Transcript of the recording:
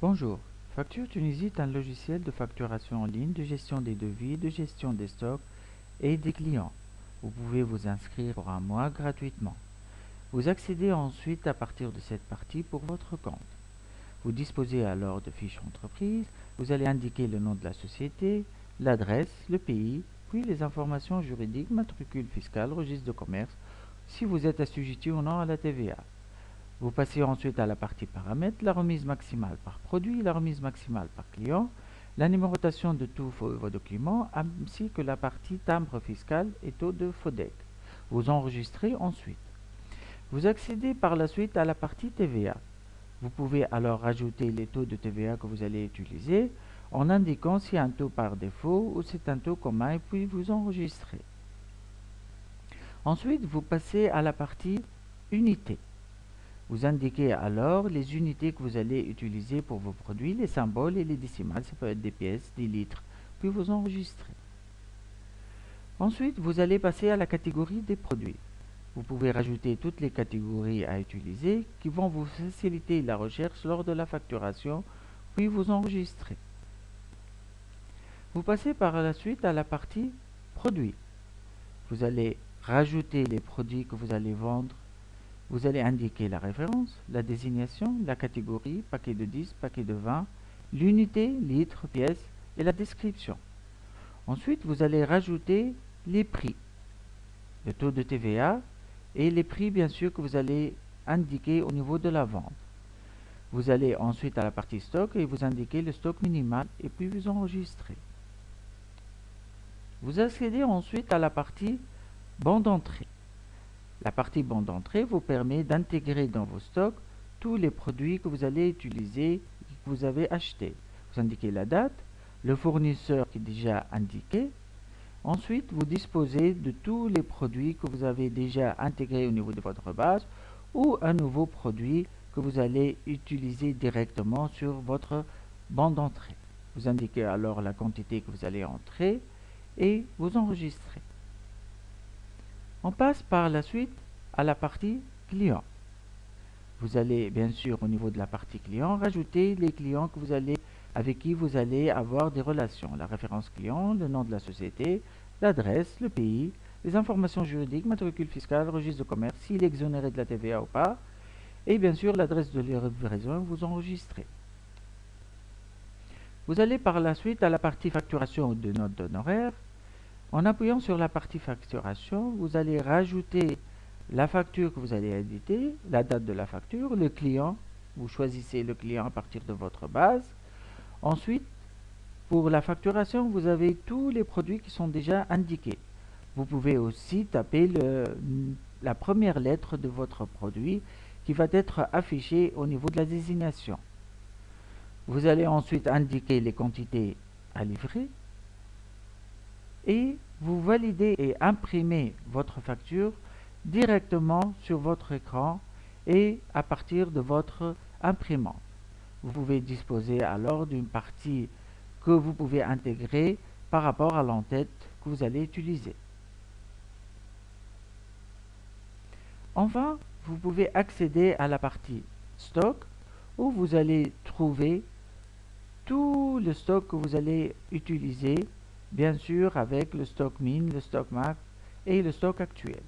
Bonjour, Facture Tunisie est un logiciel de facturation en ligne, de gestion des devis, de gestion des stocks et des clients. Vous pouvez vous inscrire pour un mois gratuitement. Vous accédez ensuite à partir de cette partie pour votre compte. Vous disposez alors de fiches entreprise, vous allez indiquer le nom de la société, l'adresse, le pays, puis les informations juridiques, matricule fiscale, registre de commerce, si vous êtes assujetti ou non à la TVA. Vous passez ensuite à la partie paramètres, la remise maximale par produit, la remise maximale par client, la numérotation de tous vos documents, ainsi que la partie timbre fiscal et taux de FODEC. Vous enregistrez ensuite. Vous accédez par la suite à la partie TVA. Vous pouvez alors rajouter les taux de TVA que vous allez utiliser en indiquant si un taux par défaut ou c'est un taux commun et puis vous enregistrez. Ensuite, vous passez à la partie unité. Vous indiquez alors les unités que vous allez utiliser pour vos produits, les symboles et les décimales, ça peut être des pièces, des litres, puis vous enregistrez. Ensuite, vous allez passer à la catégorie des produits. Vous pouvez rajouter toutes les catégories à utiliser qui vont vous faciliter la recherche lors de la facturation, puis vous enregistrez. Vous passez par la suite à la partie produits. Vous allez rajouter les produits que vous allez vendre. Vous allez indiquer la référence, la désignation, la catégorie, paquet de 10, paquet de 20, l'unité, litre, pièce et la description. Ensuite, vous allez rajouter les prix, le taux de TVA et les prix bien sûr que vous allez indiquer au niveau de la vente. Vous allez ensuite à la partie stock et vous indiquez le stock minimal et puis vous enregistrez. Vous accédez ensuite à la partie banc d'entrée. La partie banc d'entrée vous permet d'intégrer dans vos stocks tous les produits que vous allez utiliser et que vous avez achetés. Vous indiquez la date, le fournisseur qui est déjà indiqué. Ensuite, vous disposez de tous les produits que vous avez déjà intégrés au niveau de votre base ou un nouveau produit que vous allez utiliser directement sur votre banc d'entrée. Vous indiquez alors la quantité que vous allez entrer et vous enregistrez. On passe par la suite à la partie client. Vous allez bien sûr au niveau de la partie client rajouter les clients que vous allez, avec qui vous allez avoir des relations. La référence client, le nom de la société, l'adresse, le pays, les informations juridiques, matricule fiscale, registre de commerce, s'il est exonéré de la TVA ou pas, et bien sûr l'adresse de livraison, vous enregistrez. Vous allez par la suite à la partie facturation de notes d'honoraires. En appuyant sur la partie facturation, vous allez rajouter la facture que vous allez éditer, la date de la facture, le client. Vous choisissez le client à partir de votre base. Ensuite, pour la facturation, vous avez tous les produits qui sont déjà indiqués. Vous pouvez aussi taper la première lettre de votre produit qui va être affichée au niveau de la désignation. Vous allez ensuite indiquer les quantités à livrer et vous validez et imprimez votre facture directement sur votre écran et à partir de votre imprimante. Vous pouvez disposer alors d'une partie que vous pouvez intégrer par rapport à l'entête que vous allez utiliser. Enfin, vous pouvez accéder à la partie stock où vous allez trouver tout le stock que vous allez utiliser, bien sûr avec le stock min, le stock max et le stock actuel.